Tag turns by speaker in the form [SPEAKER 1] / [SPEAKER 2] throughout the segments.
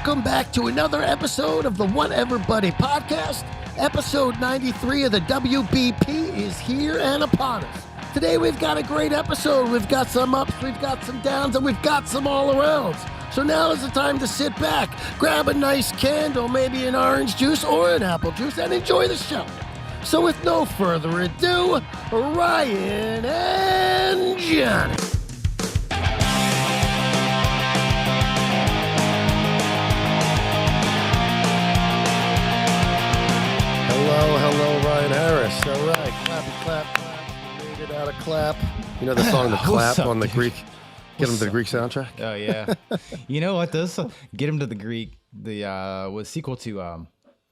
[SPEAKER 1] welcome back to another episode of the Whatever Buddy podcast. Episode 93 of the WBP is here and upon us. Today we've got a great episode. We've got some ups, we've got some downs, and we've got some all arounds. So now is the time to sit back, grab a nice candle, maybe an orange juice or an apple juice, and enjoy the show. So with no further ado, Ryan and Johnny. Hello, Ryan Harris. All right, clappy, clap, clap. Made it out of clap. You know the song, The Clap, on the Greek? Get him to the Greek soundtrack?
[SPEAKER 2] Oh, yeah. You know what? Those Get him to the Greek, was sequel to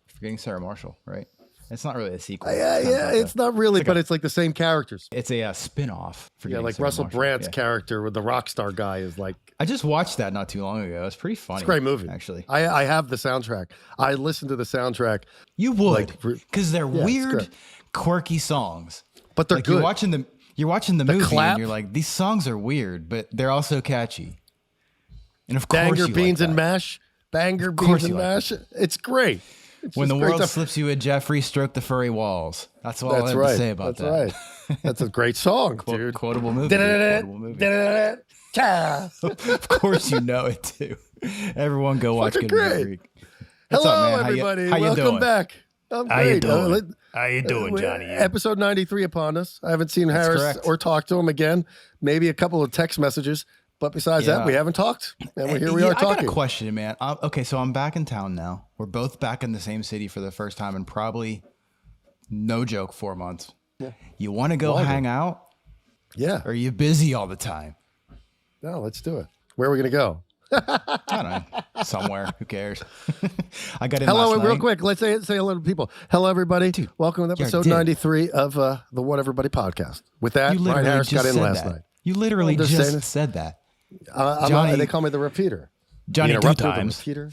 [SPEAKER 2] Forgetting Sarah Marshall, right? It's not really a sequel.
[SPEAKER 1] It's not really, but it's like the same characters.
[SPEAKER 2] It's a spin-off.
[SPEAKER 1] Like
[SPEAKER 2] Sarah
[SPEAKER 1] Russell
[SPEAKER 2] Marshall.
[SPEAKER 1] Brandt's character with the rock star guy is like...
[SPEAKER 2] I just watched that not too long ago. It's pretty funny.
[SPEAKER 1] It's a great movie.
[SPEAKER 2] Actually.
[SPEAKER 1] I have the soundtrack. I listened to the soundtrack.
[SPEAKER 2] You would, because they're weird, quirky songs.
[SPEAKER 1] But they're
[SPEAKER 2] like
[SPEAKER 1] good.
[SPEAKER 2] You're watching the movie
[SPEAKER 1] Clap.
[SPEAKER 2] and you're like, these songs are weird, but they're also catchy. And of course
[SPEAKER 1] Banger
[SPEAKER 2] you
[SPEAKER 1] Beans
[SPEAKER 2] like
[SPEAKER 1] and
[SPEAKER 2] that.
[SPEAKER 1] Mash. Banger Beans and
[SPEAKER 2] you like
[SPEAKER 1] Mash. It's great. It's
[SPEAKER 2] When the
[SPEAKER 1] just great
[SPEAKER 2] world
[SPEAKER 1] stuff.
[SPEAKER 2] slips you a Jeffrey, stroke the furry walls. That's all I have to say about that.
[SPEAKER 1] That's right. That's a great song, dude.
[SPEAKER 2] Quotable movie. Quotable movie. Of course you know it too. Everyone go watch
[SPEAKER 1] Fucking
[SPEAKER 2] Get Him to the
[SPEAKER 1] great.
[SPEAKER 2] Greek. What's
[SPEAKER 1] Hello,
[SPEAKER 2] up, man?
[SPEAKER 1] everybody.
[SPEAKER 2] How you
[SPEAKER 1] Welcome
[SPEAKER 2] doing?
[SPEAKER 1] back. I'm
[SPEAKER 2] How you
[SPEAKER 1] great.
[SPEAKER 2] doing? How you doing, Johnny?
[SPEAKER 1] Episode 93 upon us. I haven't seen Harris
[SPEAKER 2] correct.
[SPEAKER 1] or talked to him again. Maybe a couple of text messages. But besides that, we haven't talked. And here we are talking.
[SPEAKER 2] I got a question, man. Okay, so I'm back in town now. We're both back in the same city for the first time in probably, no joke, 4 months.
[SPEAKER 1] Yeah.
[SPEAKER 2] You want to go hang out?
[SPEAKER 1] Yeah.
[SPEAKER 2] Or are you busy all the time?
[SPEAKER 1] No, let's do it. Where are we going to go?
[SPEAKER 2] I don't know. Somewhere. Who cares? I got in
[SPEAKER 1] Hello,
[SPEAKER 2] last
[SPEAKER 1] real
[SPEAKER 2] night.
[SPEAKER 1] quick. Let's say hello to people. Hello, everybody.
[SPEAKER 2] Dude,
[SPEAKER 1] welcome to episode 93 of the What Everybody podcast. With that,
[SPEAKER 2] You
[SPEAKER 1] Ryan
[SPEAKER 2] literally
[SPEAKER 1] Harris got
[SPEAKER 2] just
[SPEAKER 1] in
[SPEAKER 2] said
[SPEAKER 1] last
[SPEAKER 2] that.
[SPEAKER 1] night.
[SPEAKER 2] You literally
[SPEAKER 1] I'm just saying it.
[SPEAKER 2] just said that.
[SPEAKER 1] Johnny, they call me the repeater.
[SPEAKER 2] Johnny
[SPEAKER 1] The
[SPEAKER 2] two
[SPEAKER 1] interrupter, the
[SPEAKER 2] times.
[SPEAKER 1] repeater.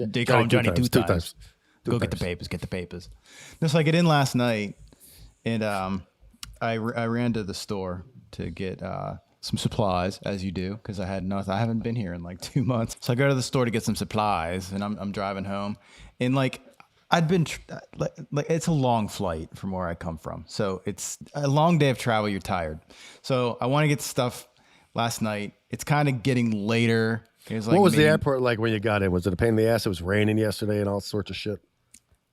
[SPEAKER 2] They call him Johnny two times. Go get the
[SPEAKER 1] times.
[SPEAKER 2] papers. Get the papers. No, so I get in last night, and I ran to the store to get some supplies, as you do, because I had nothing. I haven't been here in like 2 months. So I go to the store to get some supplies, and I'm driving home, and like I'd been like it's a long flight from where I come from, so it's a long day of travel. You're tired, so I want to get stuff. Last night, it's kind of getting later. It was like
[SPEAKER 1] What was the airport like when you got in? Was it a pain in the ass? It was raining yesterday and all sorts of shit.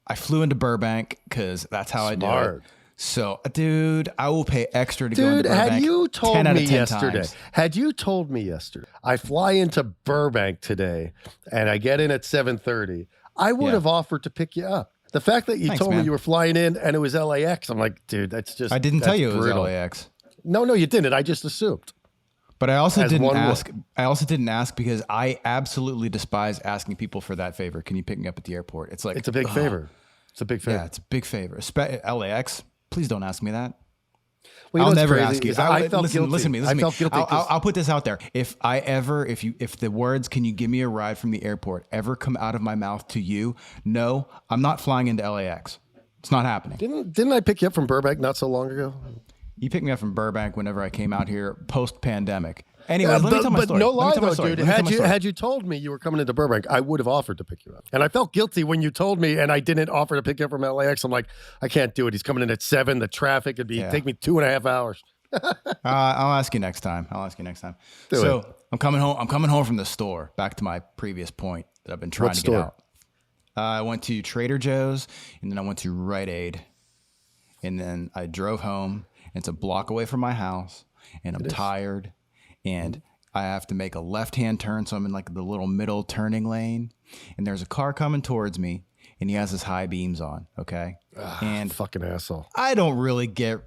[SPEAKER 2] I flew into Burbank because that's how I do
[SPEAKER 1] Smart.
[SPEAKER 2] it. So, dude, I will pay extra to go into Burbank.
[SPEAKER 1] Had you told
[SPEAKER 2] 10 out of
[SPEAKER 1] me
[SPEAKER 2] 10
[SPEAKER 1] yesterday,
[SPEAKER 2] times.
[SPEAKER 1] I fly into Burbank today and I get in at 7:30, I would have offered to pick you up. The fact that you
[SPEAKER 2] Thanks,
[SPEAKER 1] told me
[SPEAKER 2] man.
[SPEAKER 1] you were flying in and it was LAX, I'm like, dude, that's just
[SPEAKER 2] I didn't tell you it was
[SPEAKER 1] brutal.
[SPEAKER 2] LAX.
[SPEAKER 1] No, you didn't. I just assumed.
[SPEAKER 2] But I also
[SPEAKER 1] As
[SPEAKER 2] didn't
[SPEAKER 1] one
[SPEAKER 2] ask. I also didn't ask because I absolutely despise asking people for that favor. Can you pick me up at the airport? It's like
[SPEAKER 1] It's a big favor. It's a big favor.
[SPEAKER 2] Yeah, it's a big favor. LAX. Please don't ask me that.
[SPEAKER 1] Well, you
[SPEAKER 2] I'll
[SPEAKER 1] know what's
[SPEAKER 2] never
[SPEAKER 1] crazy
[SPEAKER 2] ask you.
[SPEAKER 1] is I felt
[SPEAKER 2] listen,
[SPEAKER 1] guilty.
[SPEAKER 2] listen to me.
[SPEAKER 1] I felt guilty.
[SPEAKER 2] I'll put this out there. If the words "Can you give me a ride from the airport" ever come out of my mouth to you, no, I'm not flying into LAX. It's not happening.
[SPEAKER 1] Didn't I pick you up from Burbank not so long ago?
[SPEAKER 2] You picked me up from Burbank whenever I came out here post-pandemic. Anyway, let me tell my story.
[SPEAKER 1] No
[SPEAKER 2] Let me
[SPEAKER 1] lie
[SPEAKER 2] tell my
[SPEAKER 1] though,
[SPEAKER 2] story.
[SPEAKER 1] dude.
[SPEAKER 2] Let me tell my story.
[SPEAKER 1] Had you told me you were coming into Burbank, I would have offered to pick you up. And I felt guilty when you told me, and I didn't offer to pick you up from LAX. I'm like, I can't do it. He's coming in at 7. The traffic would take me 2.5 hours.
[SPEAKER 2] I'll ask you next time.
[SPEAKER 1] Do it.
[SPEAKER 2] I'm coming home from the store. Back to my previous point that I've been trying
[SPEAKER 1] What
[SPEAKER 2] to
[SPEAKER 1] store?
[SPEAKER 2] get out. I went to Trader Joe's, and then I went to Rite Aid, and then I drove home. It's a block away from my house, and I'm tired, and I have to make a left-hand turn, so I'm in like the little middle turning lane, and there's a car coming towards me, and he has his high beams on, okay? And
[SPEAKER 1] fucking asshole.
[SPEAKER 2] I don't really get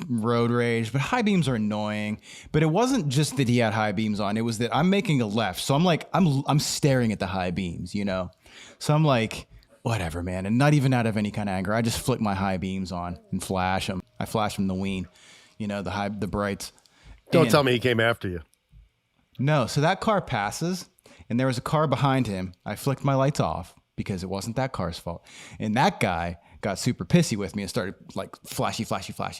[SPEAKER 2] road rage, but high beams are annoying. But it wasn't just that he had high beams on, it was that I'm making a left, so I'm like, I'm staring at the high beams, you know? So I'm like, whatever, man, and not even out of any kind of anger. I just flick my high beams on and flash them. I flash them the ween, you know, the brights.
[SPEAKER 1] Don't tell me he came after you.
[SPEAKER 2] No, so that car passes, and there was a car behind him. I flicked my lights off because it wasn't that car's fault. And that guy got super pissy with me and started like flashy,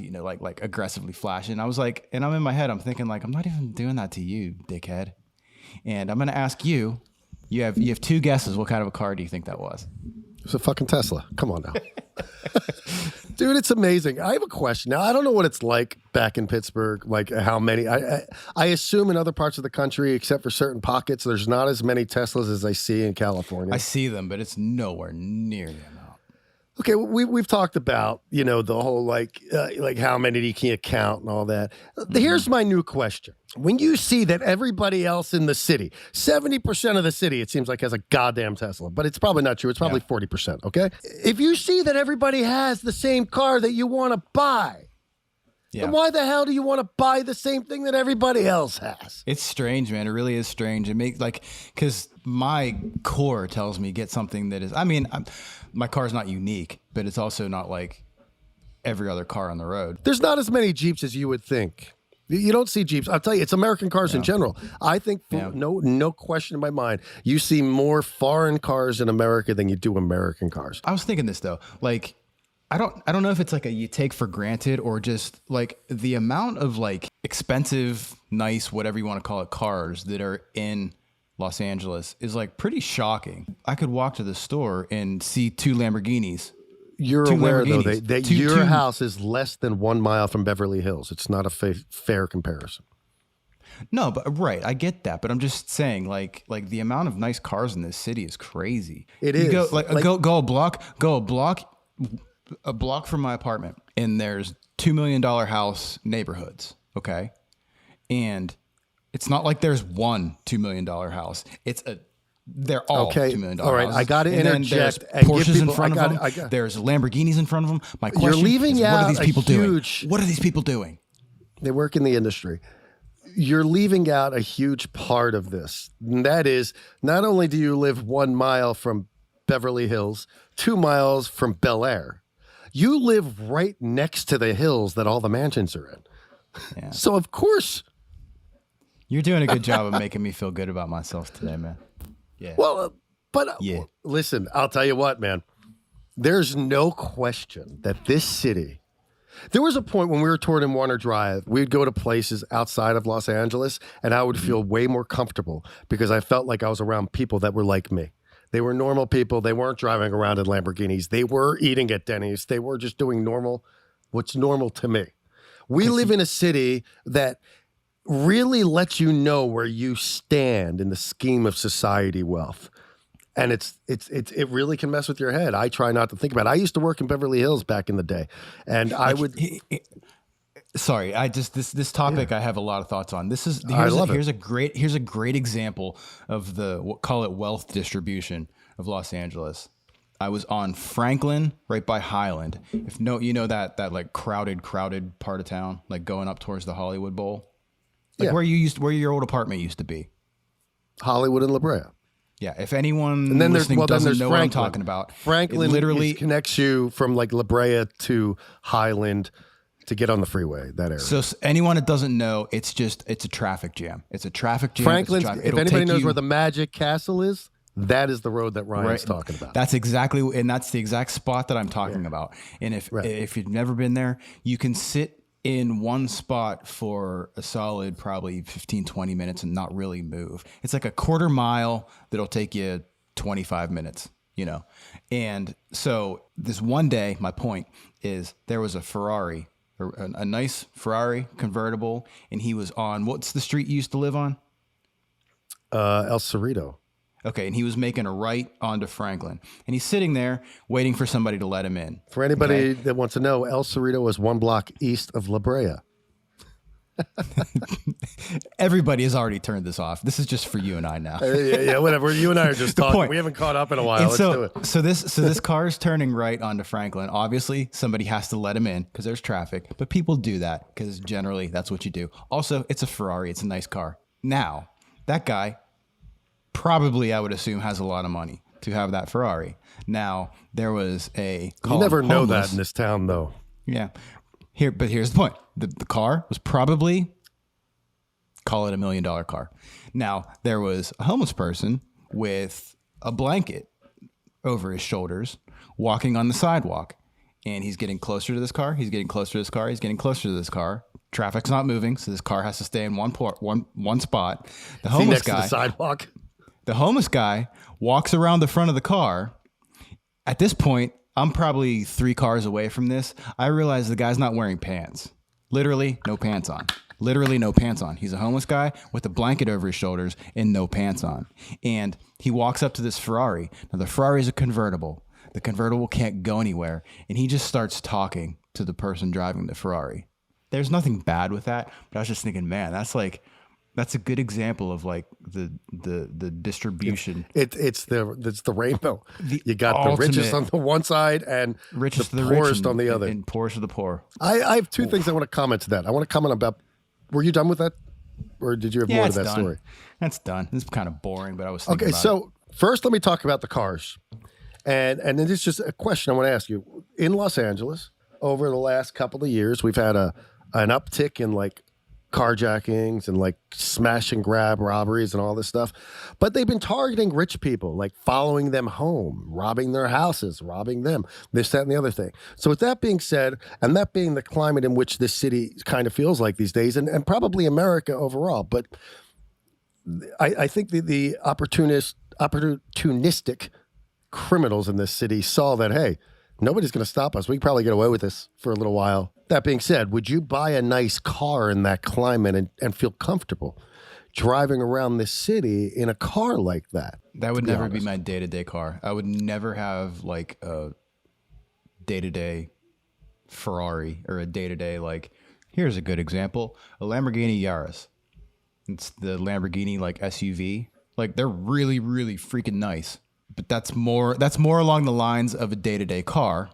[SPEAKER 2] you know, like aggressively flashing. I was like, and I'm in my head, I'm thinking like, I'm not even doing that to you, dickhead. And I'm going to ask you, You have two guesses. What kind of a car do you think that was?
[SPEAKER 1] It was a fucking Tesla. Come on now. Dude, it's amazing. I have a question. Now, I don't know what it's like back in Pittsburgh, like how many. I assume in other parts of the country, except for certain pockets, there's not as many Teslas as I see in California.
[SPEAKER 2] I see them, but it's nowhere near the amount.
[SPEAKER 1] Okay, we've talked about, the whole like how many you can't count and all that. Here's my new question. When you see that everybody else in the city, 70% of the city, it seems like has a goddamn Tesla, but it's probably not true. It's probably 40%, okay? If you see that everybody has the same car that you want to buy, then why the hell do you want to buy the same thing that everybody else has?
[SPEAKER 2] It's strange, man. It really is strange. It makes because my core tells me get something that is, my car's not unique, but it's also not like every other car on the road.
[SPEAKER 1] There's not as many Jeeps as you would think. You don't see Jeeps. I'll tell you, it's American cars in general. I think no question in my mind, you see more foreign cars in America than you do American cars.
[SPEAKER 2] I was thinking this though, like, I don't know if it's like you take for granted or just like the amount of like expensive, nice, whatever you want to call it, cars that are in Los Angeles is like pretty shocking. I could walk to the store and see two Lamborghinis.
[SPEAKER 1] You're aware though that your house is less than 1 mile from Beverly Hills. It's not a fair comparison.
[SPEAKER 2] No, but right, I get that, but I'm just saying, like the amount of nice cars in this city is crazy.
[SPEAKER 1] It is.
[SPEAKER 2] Go a block from my apartment, and there's $2 million house neighborhoods. Okay, and it's not like there's one $2 million house. They're all $2 million.
[SPEAKER 1] All right,
[SPEAKER 2] houses.
[SPEAKER 1] I got to interject.
[SPEAKER 2] There's Porsches in front of them. There's Lamborghinis in front of them. My question is, what are these people doing? What are these people doing?
[SPEAKER 1] They work in the industry. You're leaving out a huge part of this. And that is, not only do you live 1 mile from Beverly Hills, 2 miles from Bel Air, you live right next to the hills that all the mansions are in. Yeah. So, of course.
[SPEAKER 2] You're doing a good job of making me feel good about myself today, man. Yeah.
[SPEAKER 1] Well, listen, I'll tell you what, man. There's no question that this city, there was a point when we were touring in Warner Drive, we'd go to places outside of Los Angeles, and I would feel way more comfortable because I felt like I was around people that were like me. They were normal people. They weren't driving around in Lamborghinis. They were eating at Denny's. They were just doing what's normal to me. We live in a city that really lets you know where you stand in the scheme of society wealth. And it really can mess with your head. I try not to think about it. I used to work in Beverly Hills back in the day, and I would.
[SPEAKER 2] Sorry, this topic I have a lot of thoughts on. Here's a great example of call it wealth distribution of Los Angeles. I was on Franklin, right by Highland. That like crowded part of town, like going up towards the Hollywood Bowl, where your old apartment used to be.
[SPEAKER 1] Hollywood and La Brea.
[SPEAKER 2] Yeah, if anyone listening doesn't know what I'm talking about,
[SPEAKER 1] Franklin literally connects you from like La Brea to Highland to get on the freeway, that area.
[SPEAKER 2] So anyone that doesn't know, it's a traffic jam. It's a traffic jam.
[SPEAKER 1] Franklin, if anybody knows where the Magic Castle is, that is the road that Ryan's talking about.
[SPEAKER 2] That's the exact spot that I'm talking about. And if you've never been there, you can sit in one spot for a solid probably 15, 20 minutes and not really move. It's like a quarter mile that'll take you 25 minutes, And so this one day, my point is there was a Ferrari, a nice Ferrari convertible, and he was on, what's the street you used to live on?
[SPEAKER 1] El Cerrito.
[SPEAKER 2] Okay, and he was making a right onto Franklin. And he's sitting there waiting for somebody to let him in.
[SPEAKER 1] For anybody that wants to know, El Cerrito is 1 block east of La Brea.
[SPEAKER 2] Everybody has already turned this off. This is just for you and I now.
[SPEAKER 1] Yeah, whatever. You and I are just talking. Point. We haven't caught up in a while. Let's do it.
[SPEAKER 2] So this car is turning right onto Franklin. Obviously, somebody has to let him in because there's traffic. But people do that because generally that's what you do. Also, it's a Ferrari. It's a nice car. Now, that guy probably, I would assume, has a lot of money to have that Ferrari. Now, there was you
[SPEAKER 1] never know that in this town, though.
[SPEAKER 2] Yeah. But here's the point. The car was probably, call it $1 million car. Now, there was a homeless person with a blanket over his shoulders walking on the sidewalk. And he's getting closer to this car. He's getting closer to this car. He's getting closer to this car. Traffic's not moving, so this car has to stay in one spot. The homeless guy.
[SPEAKER 1] To the sidewalk?
[SPEAKER 2] The homeless guy walks around the front of the car. At this point, I'm probably 3 cars away from this. I realize the guy's not wearing pants. Literally, no pants on. Literally no pants on. He's a homeless guy with a blanket over his shoulders and no pants on. And he walks up to this Ferrari. Now, the Ferrari is a convertible. The convertible can't go anywhere. And he just starts talking to the person driving the Ferrari. There's nothing bad with that. But I was just thinking, man, that's a good example of like the distribution.
[SPEAKER 1] It's the rainbow. You got
[SPEAKER 2] ultimate,
[SPEAKER 1] the richest on the one side and
[SPEAKER 2] richest
[SPEAKER 1] the
[SPEAKER 2] of the
[SPEAKER 1] poorest
[SPEAKER 2] rich
[SPEAKER 1] on the other.
[SPEAKER 2] And poorest of the poor.
[SPEAKER 1] I have 2 things I want to comment to that. I want to comment about, were you done with that? Or did you have more to that story?
[SPEAKER 2] That's done. It's kind of boring, but I was thinking about
[SPEAKER 1] so first let me talk about the cars. And then it's just a question I want to ask you. In Los Angeles, over the last couple of years, we've had an uptick in like carjackings and like smash and grab robberies and all this stuff. But they've been targeting rich people, like following them home, robbing their houses, robbing them, this, that, and the other thing. So with that being said, and that being the climate in which this city kind of feels like these days, and probably America overall, but I think the opportunistic criminals in this city saw that, hey, nobody's going to stop us. We can probably get away with this for a little while. That being said, would you buy a nice car in that climate and feel comfortable driving around this city in a car like that?
[SPEAKER 2] That would never be my day-to-day car. I would never have like a day-to-day Ferrari or a day-to-day, like, here's a good example, a Lamborghini Yaris. It's the Lamborghini like SUV. Like they're really, really freaking nice. But that's more along the lines of a day-to-day car.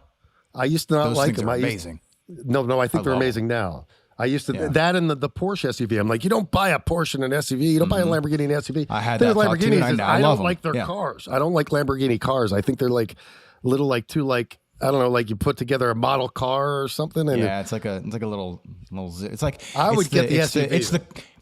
[SPEAKER 1] I used to not
[SPEAKER 2] Those
[SPEAKER 1] like
[SPEAKER 2] things
[SPEAKER 1] them.
[SPEAKER 2] are amazing.
[SPEAKER 1] No, I think they're amazing now. I used to that and the Porsche SUV. I'm like, you don't buy a Porsche and an SUV. You don't buy a Lamborghini and SUV.
[SPEAKER 2] I had that thought too, and I
[SPEAKER 1] don't
[SPEAKER 2] love
[SPEAKER 1] like
[SPEAKER 2] them.
[SPEAKER 1] their cars. I don't like Lamborghini cars. I think they're like little, like too, like, I don't know, like you put together a model car or something. And
[SPEAKER 2] it's like a little. It's like
[SPEAKER 1] I would get the SUV.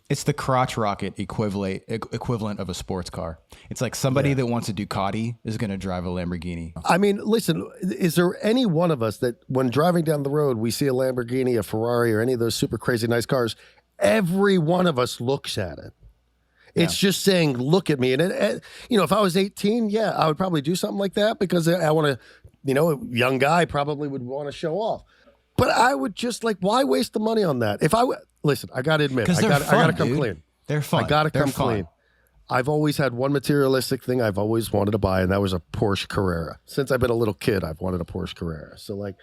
[SPEAKER 2] It's the crotch rocket equivalent of a sports car. It's like somebody that wants a Ducati is going to drive a Lamborghini.
[SPEAKER 1] I mean, listen, is there any one of us that when driving down the road, we see a Lamborghini, a Ferrari, or any of those super crazy nice cars, every one of us looks at it. It's just saying, look at me. And, if I was 18, I would probably do something like that because I want to, a young guy probably would want to show off. But I would just like, why waste the money on that? Listen, I got to admit, I got to come clean.
[SPEAKER 2] They're fun.
[SPEAKER 1] I got to come
[SPEAKER 2] fun.
[SPEAKER 1] clean. I've always had one materialistic thing I've always wanted to buy, and that was a Porsche Carrera. Since I've been a little kid, I've wanted a Porsche Carrera. So like,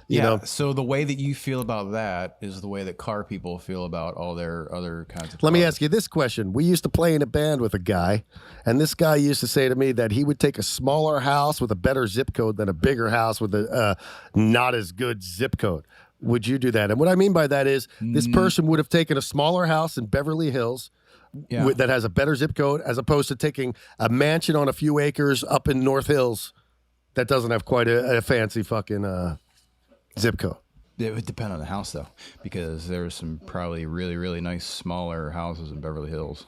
[SPEAKER 1] you know.
[SPEAKER 2] So the way that you feel about that is the way that car people feel about all their other kinds of
[SPEAKER 1] Let
[SPEAKER 2] cars.
[SPEAKER 1] me ask you this question. We used to play in a band with a guy, and this guy used to say to me that he would take a smaller house with a better zip code than a bigger house with a not as good zip code. Would you do that? And what I mean by that is this person would have taken a smaller house in Beverly Hills that has a better zip code as opposed to taking a mansion on a few acres up in North Hills that doesn't have quite a fancy fucking zip code.
[SPEAKER 2] It would depend on the house, though, because there's some probably really, really nice smaller houses in Beverly Hills.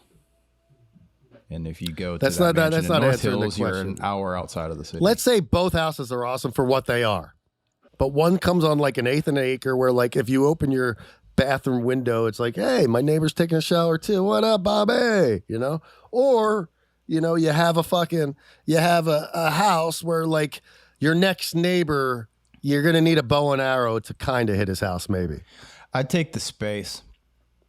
[SPEAKER 2] And if you go to
[SPEAKER 1] that's
[SPEAKER 2] that
[SPEAKER 1] not
[SPEAKER 2] mansion in North
[SPEAKER 1] answering the
[SPEAKER 2] Hills, you're
[SPEAKER 1] question.
[SPEAKER 2] an hour outside of the city.
[SPEAKER 1] Let's say both houses are awesome for what they are. But one comes on like an eighth of an acre where like if you open your bathroom window, it's like, hey, my neighbor's taking a shower too. What up, Bobby? Or, you have a house where like your next neighbor, you're going to need a bow and arrow to kind of hit his house maybe.
[SPEAKER 2] I'd take the space,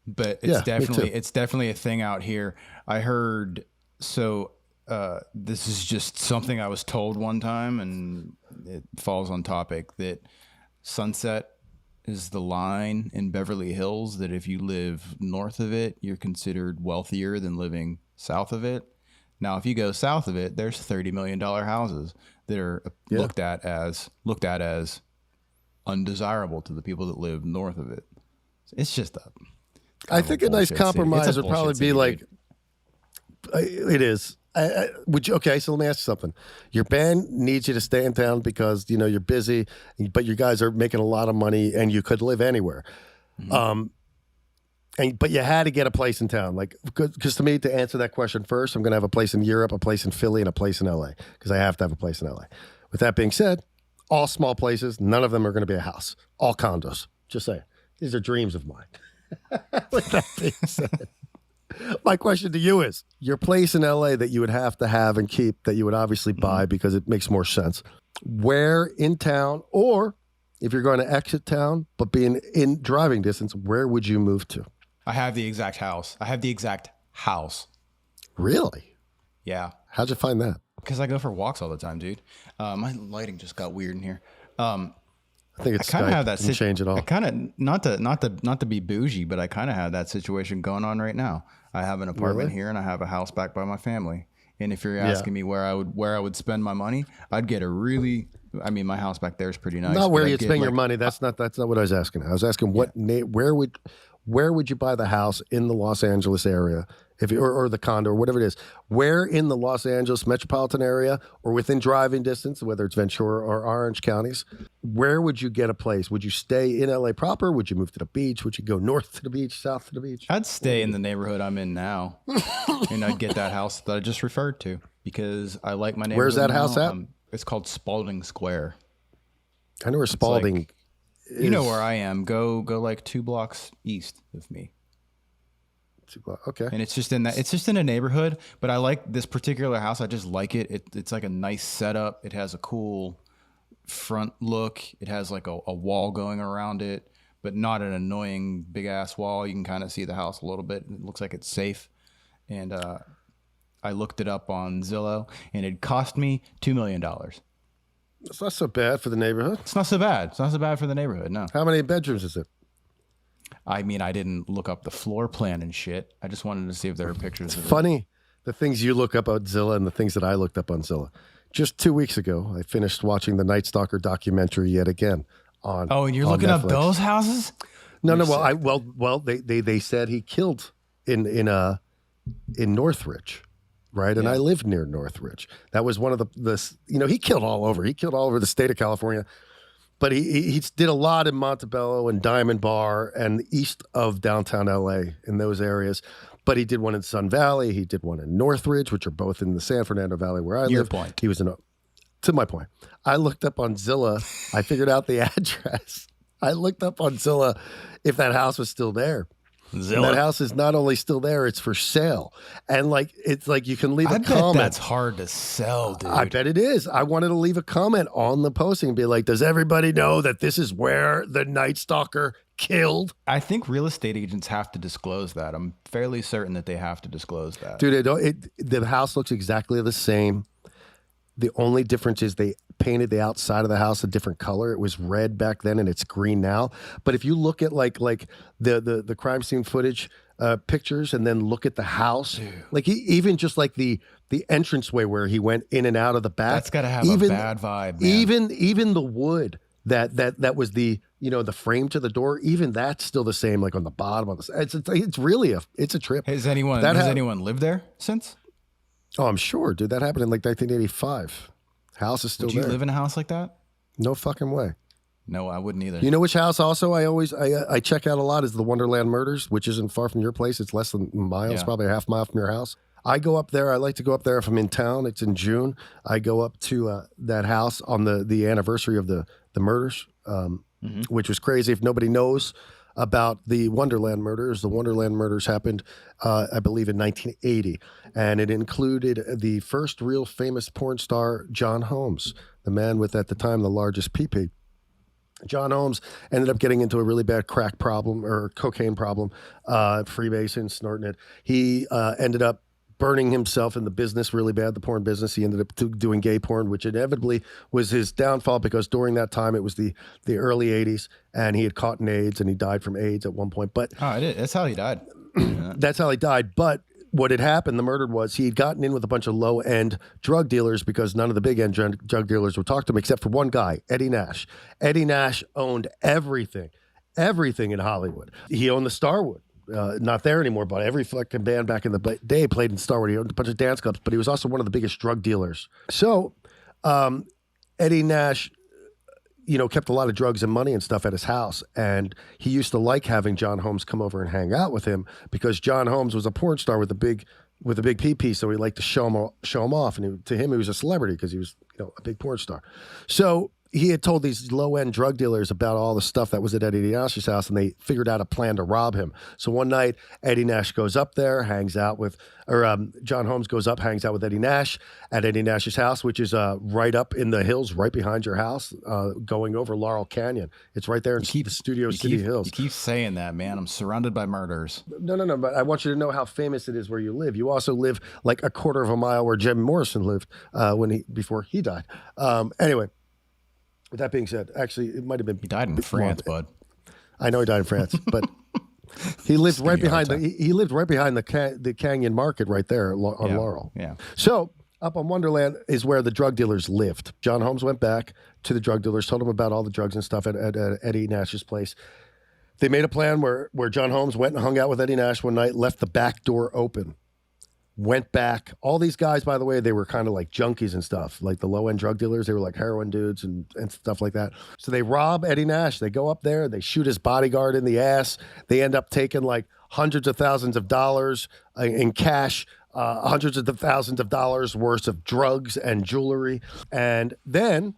[SPEAKER 2] but it's definitely a thing out here. I heard, this is just something I was told one time, and it falls on topic, that Sunset is the line in Beverly Hills that if you live north of it, you're considered wealthier than living south of it. Now, if you go south of it, there's $30 million houses that are looked at as undesirable to the people that live north of it. It's just
[SPEAKER 1] I think a nice compromise would probably be like, it is. Would you? Okay, so let me ask you something. Your band needs you to stay in town because you're busy, but you guys are making a lot of money, and you could live anywhere. Mm-hmm. But you had to get a place in town, like because to me, to answer that question first, I'm going to have a place in Europe, a place in Philly, and a place in LA because I have to have a place in LA. With that being said, all small places, none of them are going to be a house. All condos. Just saying, these are dreams of mine. With that being said. My question to you is, your place in LA that you would have to have and keep, that you would obviously buy because it makes more sense. Where in town, or if you're going to exit town, but being in driving distance, where would you move to?
[SPEAKER 2] I have the exact house.
[SPEAKER 1] Really?
[SPEAKER 2] Yeah.
[SPEAKER 1] How'd you find that?
[SPEAKER 2] Because I go for walks all the time, dude. My lighting just got weird in here.
[SPEAKER 1] I think it's
[SPEAKER 2] I kind of
[SPEAKER 1] Skype.
[SPEAKER 2] have that
[SPEAKER 1] Didn't change at all.
[SPEAKER 2] I kind of not to be bougie, but I kind of have that situation going on right now. I have an apartment here, and I have a house back by my family. And if you're asking me where I would spend my money, I'd get my house back there is pretty nice.
[SPEAKER 1] Not where you'd spend your money. That's not what I was asking. I was asking where would you buy the house in the Los Angeles area, or the condo or whatever it is? Where in the Los Angeles metropolitan area or within driving distance, whether it's Ventura or Orange counties, where would you get a place? Would you stay in LA proper? Would you move to the beach? Would you go north to the beach, south to the beach?
[SPEAKER 2] I'd stay in the neighborhood I'm in now, and I'd get that house that I just referred to because I like my neighborhood.
[SPEAKER 1] Where's that
[SPEAKER 2] now.
[SPEAKER 1] house at?
[SPEAKER 2] It's called Spalding Square.
[SPEAKER 1] I know where Spalding is.
[SPEAKER 2] You know where I am. Go like 2 blocks east of me.
[SPEAKER 1] Okay.
[SPEAKER 2] And it's just in a neighborhood, but I like this particular house. I just like it. It's like a nice setup. It has a cool front look. It has like a wall going around it, but not an annoying big ass wall. You can kind of see the house a little bit. It looks like it's safe. And I looked it up on Zillow, and it cost me $2 million.
[SPEAKER 1] It's not so bad for the neighborhood.
[SPEAKER 2] It's not so bad. It's not so bad for the neighborhood. No.
[SPEAKER 1] How many bedrooms is it?
[SPEAKER 2] I mean, I didn't look up the floor plan and shit. I just wanted to see if there were pictures of it.
[SPEAKER 1] Funny, the things you look up on Zillow and the things that I looked up on Zillow. Just 2 weeks ago, I finished watching the Night Stalker documentary yet again on.
[SPEAKER 2] Oh, and you're looking
[SPEAKER 1] Netflix.
[SPEAKER 2] up those houses?
[SPEAKER 1] No. Well, they said he killed in Northridge, right? And I lived near Northridge. That was one of the he killed all over. He killed all over the state of California. But he did a lot in Montebello and Diamond Bar and east of downtown LA in those areas. But he did one in Sun Valley. He did one in Northridge, which are both in the San Fernando Valley where I live.
[SPEAKER 2] Your point.
[SPEAKER 1] He was to my point. I looked up on Zillow. I figured out the address. I looked up on Zillow if that house was still there. That house is not only still there, it's for sale. And it's like you can leave a comment.
[SPEAKER 2] I bet that's hard to sell, dude.
[SPEAKER 1] I bet it is. I wanted to leave a comment on the posting and be like, does everybody know that this is where the Night Stalker killed?
[SPEAKER 2] I think real estate agents have to disclose that. I'm fairly certain that they have to disclose that.
[SPEAKER 1] Dude, the house looks exactly the same. The only difference is they painted the outside of the house a different color. It was red back then and it's green now. But if you look at like the crime scene footage pictures and then look at the house, dude. Even just like the entranceway where he went in and out of the back.
[SPEAKER 2] That's got to have a bad vibe, man.
[SPEAKER 1] Even the wood that was the the frame to the door, even that's still the same, like on the bottom of the. It's really a trip.
[SPEAKER 2] Has anyone lived there since?
[SPEAKER 1] Oh, I'm sure, dude. That happened in like 1985. House is still there.
[SPEAKER 2] Would you live in a house like that?
[SPEAKER 1] No fucking way.
[SPEAKER 2] No, I wouldn't either.
[SPEAKER 1] You know which house also I check out a lot is the Wonderland Murders, which isn't far from your place. It's less than a mile. It's probably a half mile from your house. I go up there. I like to go up there if I'm in town. It's in June. I go up to that house on the anniversary of the murders, which was crazy. If nobody knows about the Wonderland murders happened, I believe, in 1980. And it included the first real famous porn star, John Holmes, the man with, at the time, the largest pee-pee. John Holmes ended up getting into a really bad crack problem or cocaine problem, freebasing, snorting it. He ended up burning himself in the business really bad, the porn business. He ended up doing gay porn, which inevitably was his downfall because during that time, it was the early 80s, and he had caught AIDS, and he died from AIDS at one point. But
[SPEAKER 2] that's how he died.
[SPEAKER 1] That's how he died. But what had happened, the murder was, he had gotten in with a bunch of low-end drug dealers because none of the big-end drug dealers would talk to him except for one guy, Eddie Nash. Eddie Nash owned everything in Hollywood. He owned the Starwood. Not there anymore, but every fucking band back in the day played in Starwood. He owned a bunch of dance clubs, but he was also one of the biggest drug dealers. So Eddie Nash, kept a lot of drugs and money and stuff at his house. And he used to like having John Holmes come over and hang out with him because John Holmes was a porn star with a big PP. So he liked to show him off. And to him, he was a celebrity because he was, a big porn star. So he had told these low-end drug dealers about all the stuff that was at Eddie Nash's house, and they figured out a plan to rob him. So one night, Eddie Nash goes up there, hangs out with, John Holmes goes up, hangs out with Eddie Nash at Eddie Nash's house, which is right up in the hills, right behind your house, going over Laurel Canyon. It's right there in the Studio City Hills.
[SPEAKER 2] You keep saying that, man. I'm surrounded by murders.
[SPEAKER 1] No, but I want you to know how famous it is where you live. You also live like a quarter of a mile where Jim Morrison lived before he died. Anyway. With that being said, actually, it might have been.
[SPEAKER 2] He died in France, bud.
[SPEAKER 1] I know he died in France, but he lived right behind the Canyon Market right there on Laurel.
[SPEAKER 2] Yeah.
[SPEAKER 1] So up on Wonderland is where the drug dealers lived. John Holmes went back to the drug dealers, told them about all the drugs and stuff at Eddie Nash's place. They made a plan where John Holmes went and hung out with Eddie Nash one night, left the back door open. Went back. All these guys, by the way, they were kind of like junkies and stuff, like the low-end drug dealers. They were like heroin dudes and stuff like that. So they rob Eddie Nash. They go up there. They shoot his bodyguard in the ass. They end up taking like hundreds of thousands of dollars in cash, hundreds of thousands of dollars worth of drugs and jewelry. And then,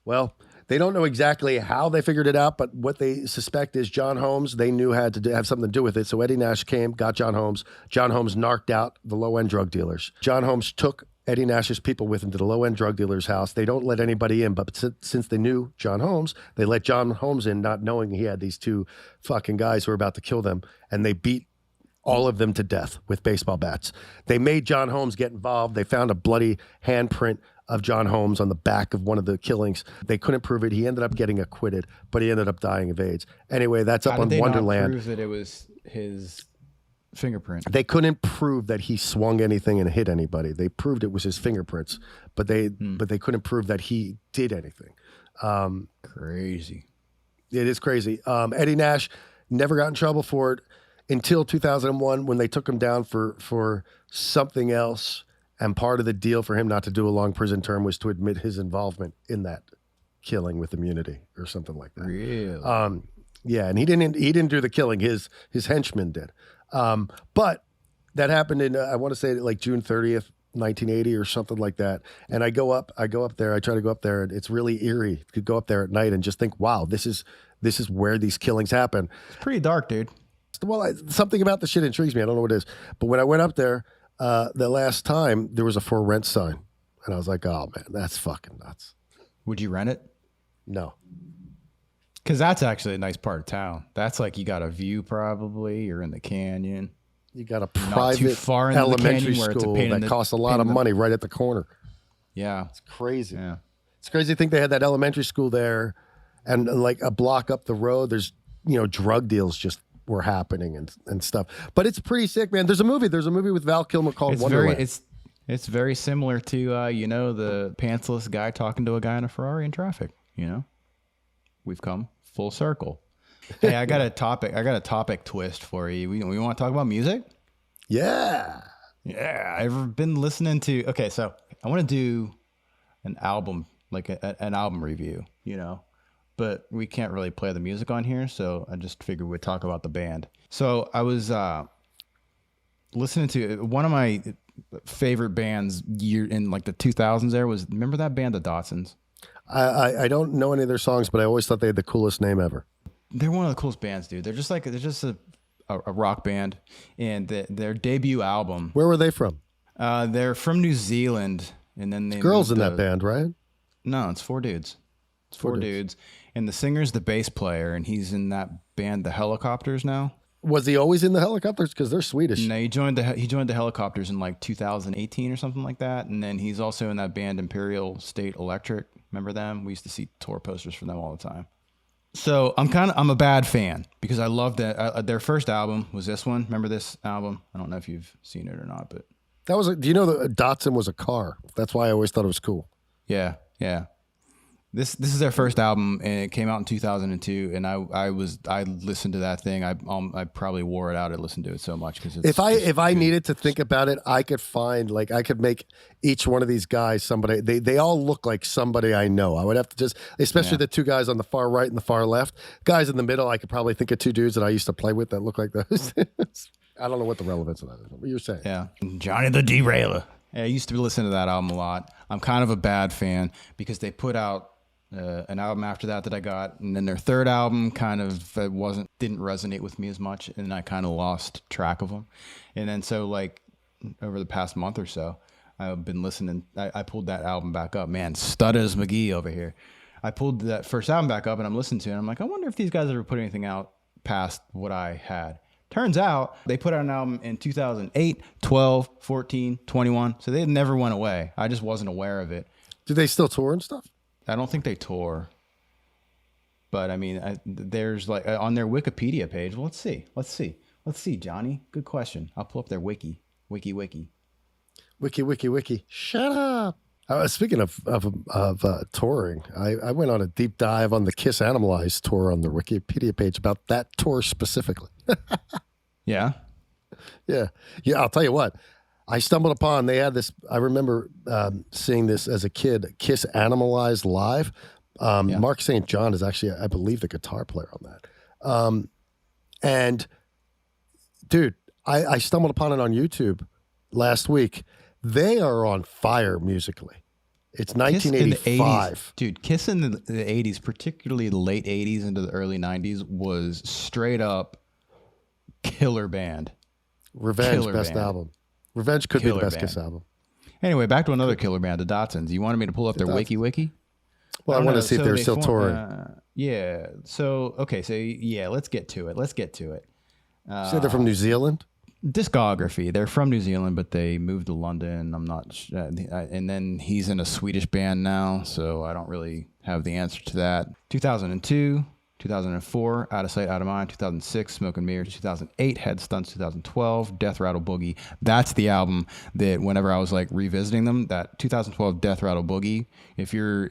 [SPEAKER 1] well, they don't know exactly how they figured it out, but what they suspect is John Holmes, they knew had to have something to do with it. So Eddie Nash came, got John Holmes. John Holmes narked out the low-end drug dealers. John Holmes took Eddie Nash's people with him to the low-end drug dealer's house. They don't let anybody in, but since they knew John Holmes, they let John Holmes in, not knowing he had these two fucking guys who were about to kill them, and they beat all of them to death with baseball bats. They made John Holmes get involved. They found a bloody handprint of John Holmes on the back of one of the killings. They couldn't prove it. He ended up getting acquitted, but he ended up dying of AIDS. Anyway, that's up on Wonderland. How did they not
[SPEAKER 2] prove that it was his fingerprint?
[SPEAKER 1] They couldn't prove that he swung anything and hit anybody. They proved it was his fingerprints, but they couldn't prove that he did anything.
[SPEAKER 2] Crazy.
[SPEAKER 1] It is crazy. Eddie Nash never got in trouble for it until 2001 when they took him down for something else. And part of the deal for him not to do a long prison term was to admit his involvement in that killing with immunity or something like that.
[SPEAKER 2] Really?
[SPEAKER 1] Yeah, and he didn't do the killing. His henchmen did. But that happened in I want to say like June 30th, 1980 or something like that. And I go up there. I try to go up there, and it's really eerie. You could go up there at night and just think, wow, this is where these killings happen.
[SPEAKER 2] It's pretty dark, dude.
[SPEAKER 1] Well, something about the shit intrigues me. I don't know what it is. But when I went up there, the last time there was a for rent sign, and I was like, oh man, that's fucking nuts.
[SPEAKER 2] Would you rent it?
[SPEAKER 1] No.
[SPEAKER 2] Because that's actually a nice part of town. That's like you got a view probably. You're in the canyon.
[SPEAKER 1] You got a private elementary school that costs a lot of money right at the corner.
[SPEAKER 2] Yeah.
[SPEAKER 1] It's crazy.
[SPEAKER 2] Yeah.
[SPEAKER 1] It's crazy to think they had that elementary school there, and like a block up the road, there's, drug deals just were happening and stuff. But it's pretty sick, man. There's a movie with Val Kilmer called Wonderland.
[SPEAKER 2] It's very similar to the pantsless guy talking to a guy in a Ferrari in traffic. We've come full circle. Hey, I got a topic twist for you. We want to talk about music?
[SPEAKER 1] Yeah.
[SPEAKER 2] I've been listening to. Okay, so I want to do an album, like an album review, but we can't really play the music on here, so I just figured we'd talk about the band. So I was listening to one of my favorite bands in like the 2000s. Remember that band, the Datsuns?
[SPEAKER 1] I don't know any of their songs, but I always thought they had the coolest name ever.
[SPEAKER 2] They're one of the coolest bands, dude. They're just a rock band, and their debut album.
[SPEAKER 1] Where were they from?
[SPEAKER 2] They're from New Zealand, and then they
[SPEAKER 1] girls in that band, right?
[SPEAKER 2] No, it's four dudes. It's four dudes. And the singer's the bass player, and he's in that band, the Helicopters, now.
[SPEAKER 1] Was he always in the Helicopters? Because they're Swedish.
[SPEAKER 2] No, he joined the Helicopters in like 2018 or something like that. And then he's also in that band Imperial State Electric. Remember them? We used to see tour posters for them all the time. So I'm a bad fan because I loved that. Their first album was this one. Remember this album? I don't know if you've seen it or not, but
[SPEAKER 1] do you know that Datsun was a car? That's why I always thought it was cool.
[SPEAKER 2] Yeah. This is their first album, and it came out in 2002. And I listened to that thing. I probably wore it out. I listened to it so much because
[SPEAKER 1] if I needed to think about it, I could find I could make each one of these guys somebody. They all look like somebody I know. I would have to especially the two guys on the far right and the far left. Guys in the middle, I could probably think of two dudes that I used to play with that look like those. I don't know what the relevance of that is. What you're saying?
[SPEAKER 2] Yeah, Johnny the Derailer. Yeah, I used to listen to that album a lot. I'm kind of a bad fan because they put out an album after that I got, and then their third album kind of didn't resonate with me as much, and I kind of lost track of them. And then so like over the past month or so, I've been listening. I pulled that album back up. Man, Stutters McGee over here. I pulled that first album back up and I'm listening to it. And I'm like, I wonder if these guys ever put anything out past what I had. Turns out they put out an album in 2008, 12, 14, 21. So they never went away. I just wasn't aware of it.
[SPEAKER 1] Do they still tour and stuff?
[SPEAKER 2] I don't think they tour. But I mean, there's like on their Wikipedia page. Well, let's see, Johnny. Good question. I'll pull up their wiki. Wiki.
[SPEAKER 1] Shut up. Speaking of touring, I went on a deep dive on the Kiss Animalized tour on the Wikipedia page about that tour specifically.
[SPEAKER 2] Yeah.
[SPEAKER 1] Yeah. I'll tell you what. I stumbled upon. They had this. I remember seeing this as a kid. Kiss Animalized live. Mark St. John is actually, I believe, the guitar player on that. And dude, I stumbled upon it on YouTube last week. They are on fire musically. It's 1985.
[SPEAKER 2] Dude, Kiss in the 80s, particularly the late 80s into the early 90s, was straight up killer band.
[SPEAKER 1] Revenge, best album. Revenge could be the best Kiss album.
[SPEAKER 2] Anyway, back to another killer band, the Datsuns. You wanted me to pull up their wiki?
[SPEAKER 1] Well, I want to see if they're still touring.
[SPEAKER 2] Yeah. So, okay. So, yeah, let's get to it.
[SPEAKER 1] Say they're from New Zealand?
[SPEAKER 2] Discography. They're from New Zealand, but they moved to London. I'm not sure. And then he's in a Swedish band now, so I don't really have the answer to that. 2002, 2004, Out of Sight, Out of Mind. 2006, Smoke and Mirrors. 2008, Head Stunts. 2012, Death Rattle Boogie. That's the album that whenever I was like revisiting them, that 2012 Death Rattle Boogie, if you're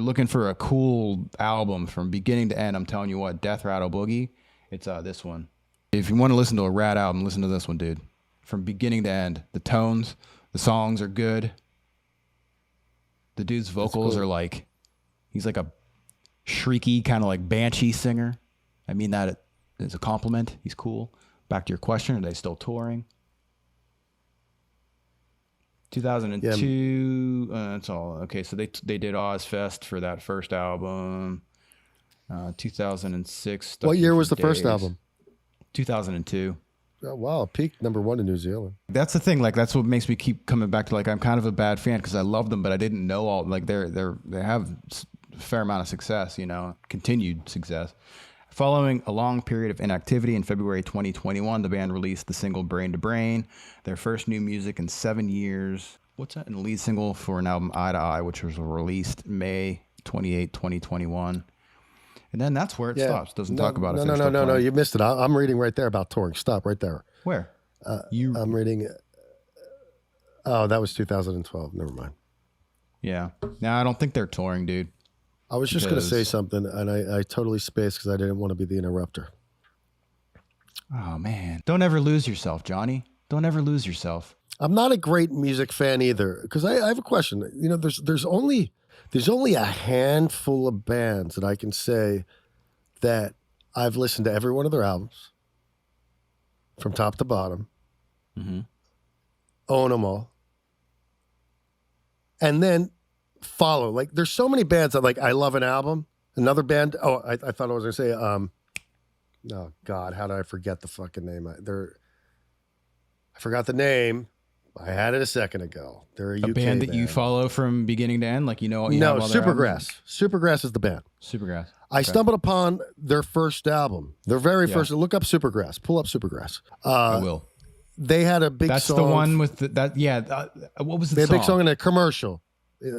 [SPEAKER 2] looking for a cool album from beginning to end, I'm telling you what, Death Rattle Boogie, it's this one. If you want to listen to a rad album, listen to this one, dude. From beginning to end, the tones, the songs are good. The dude's vocals are like, he's like a shrieky kind of like banshee singer. I mean that as a compliment. He's cool. Back to your question, are they still touring? 2002, that's all. Okay, so they did Ozfest for that first album. 2006.
[SPEAKER 1] What year was the first album?
[SPEAKER 2] 2002.
[SPEAKER 1] Oh, wow, peaked #1 in New Zealand.
[SPEAKER 2] That's the thing. Like that's what makes me keep coming back to like I'm kind of a bad fan because I love them, but I didn't know all like they have a fair amount of success, continued success. Following a long period of inactivity, in February 2021, the band released the single "Brain to Brain," their first new music in 7 years. What's that? And the lead single for an album "Eye to Eye," which was released May 28, 2021. And then that's where it stops. Doesn't talk about it.
[SPEAKER 1] No. You missed it. I'm reading right there about touring. Stop right there.
[SPEAKER 2] Where?
[SPEAKER 1] I'm reading. Oh, that was 2012. Never mind.
[SPEAKER 2] Yeah. No, I don't think they're touring, dude.
[SPEAKER 1] I was just going to say something, and I totally spaced because I didn't want to be the interrupter.
[SPEAKER 2] Oh, man. Don't ever lose yourself, Johnny. Don't ever lose yourself.
[SPEAKER 1] I'm not a great music fan either because I have a question. There's only a handful of bands that I can say that I've listened to every one of their albums from top to bottom, own them all, and then follow. Like, there's so many bands that, like, I love an album. Another band, I thought I was going to say, oh, God, how did I forget the fucking name? I forgot the name. I had it a second ago. They're a UK
[SPEAKER 2] band that you follow from beginning to end, like
[SPEAKER 1] no, Supergrass. Supergrass is the band.
[SPEAKER 2] Supergrass.
[SPEAKER 1] I stumbled upon their first album, their very first. Look up Supergrass. Pull up Supergrass.
[SPEAKER 2] I will.
[SPEAKER 1] They had a big song.
[SPEAKER 2] That's the one with that. Yeah. What was the song?
[SPEAKER 1] They had a big song in a commercial.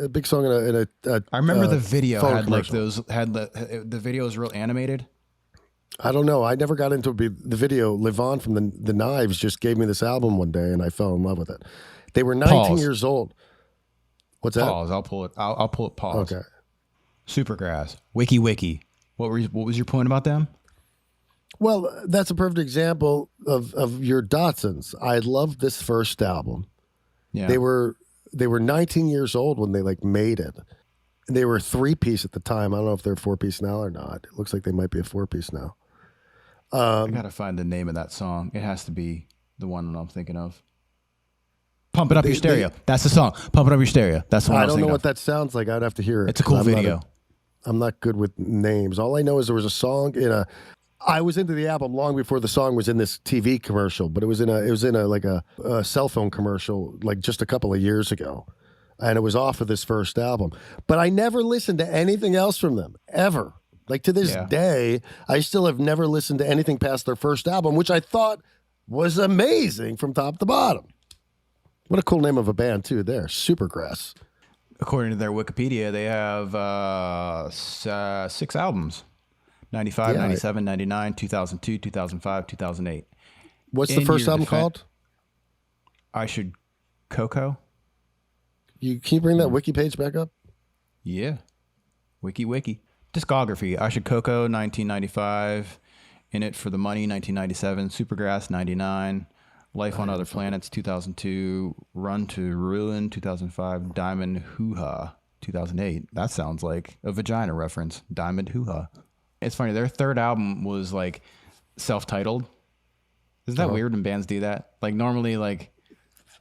[SPEAKER 1] A big song in a
[SPEAKER 2] I remember the video had
[SPEAKER 1] commercial.
[SPEAKER 2] the video was real animated.
[SPEAKER 1] I don't know. I never got into the video. Livon from the Knives just gave me this album one day, and I fell in love with it. They were 19 years old. What's that?
[SPEAKER 2] Pause. I'll pull it. I'll pull it. Pause.
[SPEAKER 1] Okay.
[SPEAKER 2] Supergrass. Wiki. What was your point about them?
[SPEAKER 1] Well, that's a perfect example of your Datsuns. I loved this first album.
[SPEAKER 2] Yeah.
[SPEAKER 1] They were 19 years old when they made it. They were a 3-piece at the time. I don't know if they're a 4-piece now or not. It looks like they might be a 4-piece now.
[SPEAKER 2] I gotta find the name of that song. It has to be the one that I'm thinking of. Pump It Up Your Stereo. That's the song. Pump It Up Your Stereo. That's the one
[SPEAKER 1] I don't know what that sounds like. I'd have to hear it.
[SPEAKER 2] It's a cool video.
[SPEAKER 1] I'm not good with names. All I know is there was a song in a. I was into the album long before the song was in this TV commercial, but it was in a cell phone commercial like just a couple of years ago, and it was off of this first album. But I never listened to anything else from them ever. Like to this day, I still have never listened to anything past their first album, which I thought was amazing from top to bottom. What a cool name of a band too. There, Supergrass.
[SPEAKER 2] According to their Wikipedia, they have 6 albums. 95, 97, 99, 2002, 2005, 2008.
[SPEAKER 1] What's the first album called?
[SPEAKER 2] I Should Coco.
[SPEAKER 1] Can you bring that wiki page back up?
[SPEAKER 2] Yeah. Wiki. Discography. I Should Coco, 1995. In It for the Money, 1997. Supergrass, 99. Life on Other Planets, 2002. Run to Ruin, 2005. Diamond Hoo-Ha, 2008. That sounds like a vagina reference. Diamond Hoo-Ha. It's funny. Their third album was like self-titled. Isn't that weird when bands do that? Like normally, like,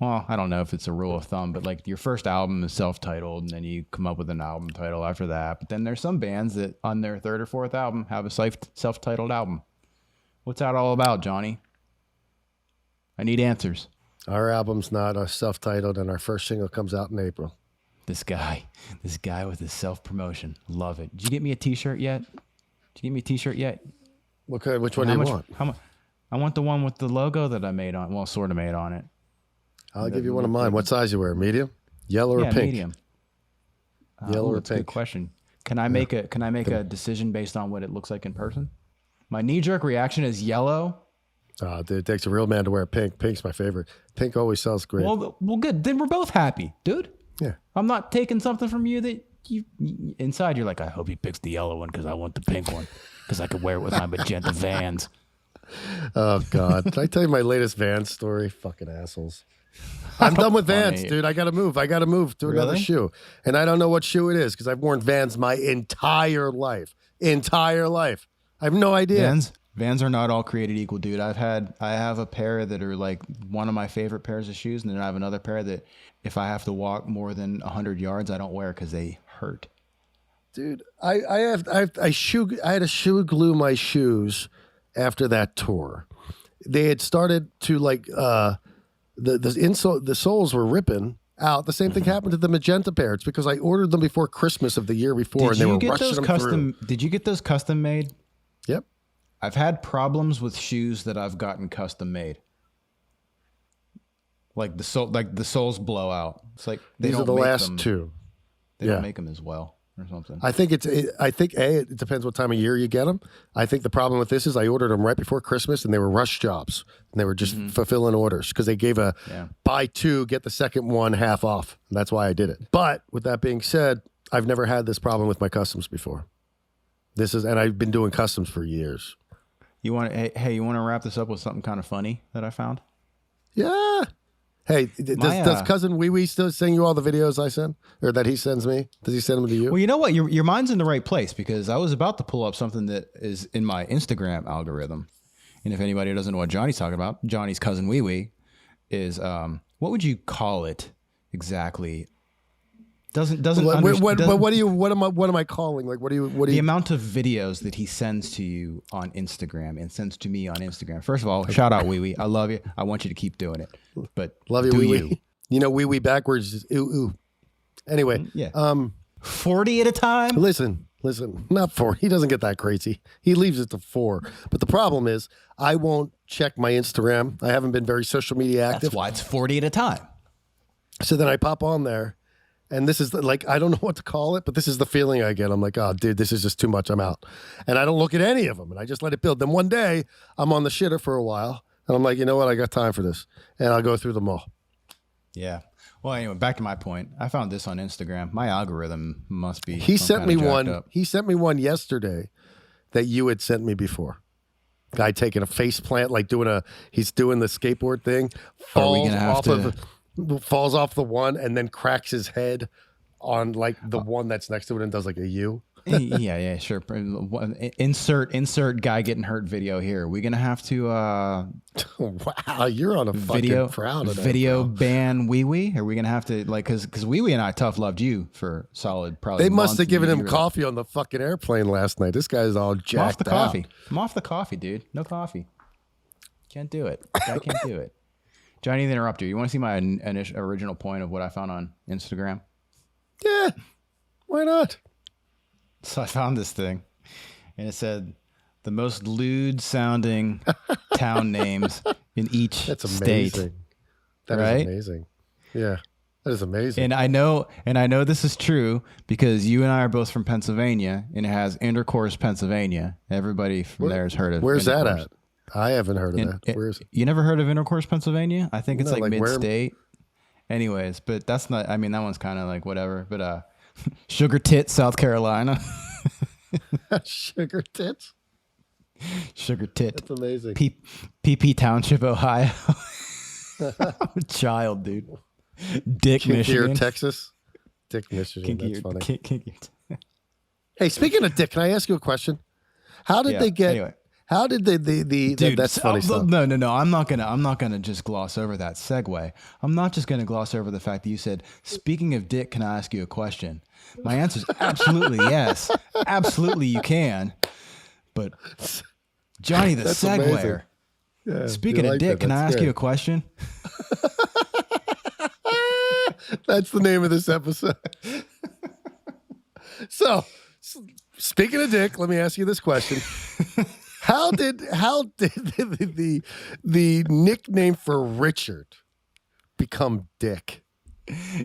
[SPEAKER 2] well, I don't know if it's a rule of thumb, but like your first album is self-titled and then you come up with an album title after that. But then there's some bands that on their third or fourth album have a self-titled album. What's that all about, Johnny? I need answers.
[SPEAKER 1] Our album's not self-titled, and our first single comes out in April.
[SPEAKER 2] This guy with his self-promotion. Love it. Did you get me a t-shirt yet? Which one do you want? I want the one with the logo that I made on. Well, sort of made on it.
[SPEAKER 1] I'll give you one of mine. What size you wear? Medium, yellow, or pink?
[SPEAKER 2] Medium.
[SPEAKER 1] Yellow or
[SPEAKER 2] that's
[SPEAKER 1] pink?
[SPEAKER 2] A good question. Can I make a decision based on what it looks like in person? My knee-jerk reaction is yellow.
[SPEAKER 1] Oh, dude, it takes a real man to wear pink. Pink's my favorite. Pink always sells great.
[SPEAKER 2] Well, good. Then we're both happy, dude.
[SPEAKER 1] Yeah.
[SPEAKER 2] I'm not taking something from you that you inside you're like, I hope he picks the yellow one because I want the pink one because I could wear it with my magenta Vans.
[SPEAKER 1] Oh God! Did I tell you my latest Vans story? Fucking assholes! I'm done with Vans, dude. I gotta move. To another shoe, and I don't know what shoe it is because I've worn Vans my entire life. I have no idea.
[SPEAKER 2] Vans are not all created equal, dude. I have a pair that are like one of my favorite pairs of shoes, and then I have another pair that if I have to walk more than 100 yards, I don't wear because they hurt.
[SPEAKER 1] Dude, I had to shoe glue my shoes after that tour. They had started to like the soles were ripping out. The same thing happened to the magenta pair. It's because I ordered them before Christmas of the year before, and they were rushing them through.
[SPEAKER 2] Did you get those custom made?
[SPEAKER 1] Yep.
[SPEAKER 2] I've had problems with shoes that I've gotten custom made. Like the soles blow out. It's like
[SPEAKER 1] these are the last two.
[SPEAKER 2] They don't make them as well or something.
[SPEAKER 1] I think it depends what time of year you get them. I think the problem with this is I ordered them right before Christmas and they were rush jobs and they were just fulfilling orders because they gave a buy 2 get the second one half off. And that's why I did it. But with that being said, I've never had this problem with my customs before. And I've been doing customs for years.
[SPEAKER 2] You want to wrap this up with something kind of funny that I found?
[SPEAKER 1] Yeah. Hey, does cousin Wee Wee still send you all the videos I send or that he sends me? Does he send them to you?
[SPEAKER 2] Well, you know what? Your mind's in the right place because I was about to pull up something that is in my Instagram algorithm. And if anybody doesn't know what Johnny's talking about, Johnny's cousin Wee Wee is what would you call it exactly? What am I calling? Like what do you the amount of videos that he sends to you on Instagram and sends to me on Instagram. First of all, shout out Wee Wee. I love you. I want you to keep doing it. But
[SPEAKER 1] love you, Wee Wee. You know Wee Wee backwards is ooh ooh. Anyway,
[SPEAKER 2] 40 at a time.
[SPEAKER 1] Listen, not 4. He doesn't get that crazy. He leaves it to 4. But the problem is I won't check my Instagram. I haven't been very social media active.
[SPEAKER 2] That's why it's 40 at a time.
[SPEAKER 1] So then I pop on there. And this is like, I don't know what to call it, but this is the feeling I get. I'm like, oh, dude, this is just too much. I'm out. And I don't look at any of them. And I just let it build. Then one day, I'm on the shitter for a while. And I'm like, you know what? I got time for this. And I'll go through them all.
[SPEAKER 2] Yeah. Well, anyway, back to my point. I found this on Instagram. My algorithm must be.
[SPEAKER 1] He sent me one. He sent me one yesterday that you had sent me before. Guy taking a face plant, like he's doing the skateboard thing. Falls off the one and then cracks his head on like the one that's next to it and does like a U.
[SPEAKER 2] Yeah, sure. Insert guy getting hurt video here. We're gonna have to
[SPEAKER 1] Wow, you're on a fucking proud of that,
[SPEAKER 2] video
[SPEAKER 1] bro.
[SPEAKER 2] ban Wee Wee. Are we gonna have to because Wee Wee and I tough loved you for solid probably.
[SPEAKER 1] They must
[SPEAKER 2] months
[SPEAKER 1] have given
[SPEAKER 2] and
[SPEAKER 1] him
[SPEAKER 2] you were
[SPEAKER 1] coffee on the fucking airplane last night. This guy's all
[SPEAKER 2] I'm
[SPEAKER 1] jacked
[SPEAKER 2] off the
[SPEAKER 1] out.
[SPEAKER 2] coffee. I'm off the coffee, dude. No coffee. Can't do it. I can't do it. Johnny, to interrupt you. You want to see my original point of what I found on Instagram?
[SPEAKER 1] Yeah, why not?
[SPEAKER 2] So I found this thing, and it said the most lewd sounding town names in each
[SPEAKER 1] That's
[SPEAKER 2] state.
[SPEAKER 1] amazing. That
[SPEAKER 2] right?
[SPEAKER 1] is amazing. Yeah, that is amazing.
[SPEAKER 2] And I know this is true because you and I are both from Pennsylvania, and it has Intercourse, Pennsylvania. Everybody from there has heard of.
[SPEAKER 1] Where's that
[SPEAKER 2] Intercourse.
[SPEAKER 1] at? I haven't heard of that. Where's it?
[SPEAKER 2] You never heard of Intercourse, Pennsylvania? I think it's
[SPEAKER 1] No,
[SPEAKER 2] like
[SPEAKER 1] where?
[SPEAKER 2] mid-state. Anyways, but that's not. I mean, that one's kind of like whatever. But Sugar Tit, South Carolina.
[SPEAKER 1] Sugar tits?
[SPEAKER 2] Sugar Tit.
[SPEAKER 1] That's amazing.
[SPEAKER 2] PP Township, Ohio. I'm a child, dude. Dick,
[SPEAKER 1] Kinkier,
[SPEAKER 2] Michigan.
[SPEAKER 1] Texas? Dick, Michigan. That's funny. Hey, speaking of Dick, can I ask you a question? How did they get...
[SPEAKER 2] Anyway.
[SPEAKER 1] How did
[SPEAKER 2] Dude,
[SPEAKER 1] that's funny stuff.
[SPEAKER 2] No. I'm not gonna just gloss over that segue. I'm not just gonna gloss over the fact that you said, speaking of dick, can I ask you a question? My answer is absolutely yes. Absolutely you can. But Johnny the
[SPEAKER 1] That's
[SPEAKER 2] segwayer.
[SPEAKER 1] Yeah,
[SPEAKER 2] Speaking
[SPEAKER 1] you
[SPEAKER 2] of
[SPEAKER 1] like
[SPEAKER 2] dick,
[SPEAKER 1] that.
[SPEAKER 2] can I
[SPEAKER 1] That's
[SPEAKER 2] ask
[SPEAKER 1] good.
[SPEAKER 2] you a question?
[SPEAKER 1] That's the name of this episode. So, speaking of dick, let me ask you this question. How did the nickname for Richard become Dick?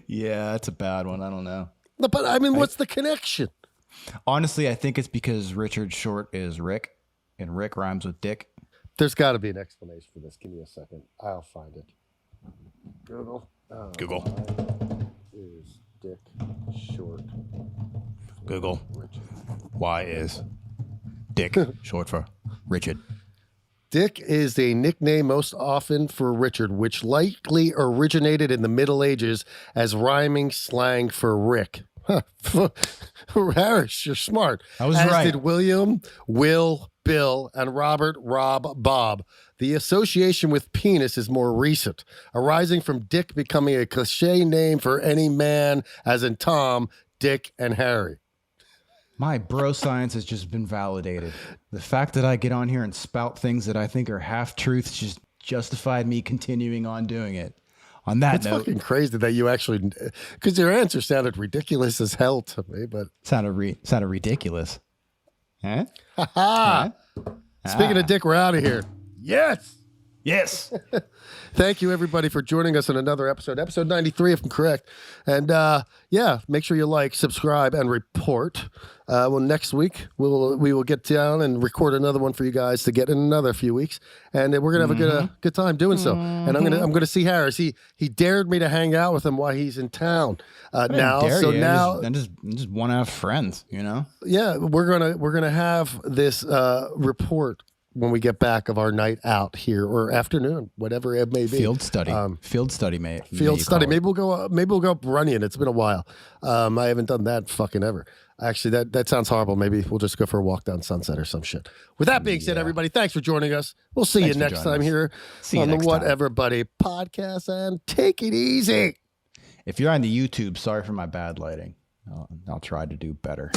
[SPEAKER 2] Yeah, that's a bad one. I don't know.
[SPEAKER 1] No, but I mean, what's the connection?
[SPEAKER 2] Honestly, I think it's because Richard short is Rick, and Rick rhymes with dick.
[SPEAKER 1] There's got to be an explanation for this. Give me a second. I'll find it. Google.
[SPEAKER 2] Google.
[SPEAKER 1] Why is Dick short?
[SPEAKER 2] Google.
[SPEAKER 1] Richard.
[SPEAKER 2] Why is dick short for Richard?
[SPEAKER 1] Dick is a nickname most often for Richard, which likely originated in the Middle Ages as rhyming slang for Rick. Huh. Harris, you're smart.
[SPEAKER 2] I was
[SPEAKER 1] As
[SPEAKER 2] right.
[SPEAKER 1] did William, Will, Bill, and Robert, Rob, Bob. The association with penis is more recent, arising from Dick becoming a cliche name for any man, as in Tom, Dick, and Harry.
[SPEAKER 2] My bro science has just been validated. The fact that I get on here and spout things that I think are half truths just justified me continuing on doing it. On that
[SPEAKER 1] It's
[SPEAKER 2] note,
[SPEAKER 1] fucking crazy that you actually, because your answer sounded ridiculous as hell to me, but
[SPEAKER 2] sounded ridiculous. Huh?
[SPEAKER 1] ha. Speaking of Dick, we're out of here. Yes.
[SPEAKER 2] Yes.
[SPEAKER 1] Thank you, everybody, for joining us on another episode 93, if I'm correct. And yeah, make sure you like, subscribe, and report. Well, next week we will get down and record another one for you guys to get in another few weeks, and we're gonna have a good time doing so. And I'm gonna see Harris. He dared me to hang out with him while he's in town now. So now
[SPEAKER 2] I just want to have friends, you know.
[SPEAKER 1] yeah, we're gonna have this report when we get back of our night out here or afternoon, whatever it may be.
[SPEAKER 2] Field study, mate.
[SPEAKER 1] Field study. Maybe we'll go up running. It's been a while. I haven't done that fucking ever. Actually, that sounds horrible. Maybe we'll just go for a walk down Sunset or some shit. With that being said, everybody, thanks for joining us. We'll see you next time here on the Whatever Buddy podcast, and take it easy.
[SPEAKER 2] If you're on the YouTube, sorry for my bad lighting. I'll try to do better.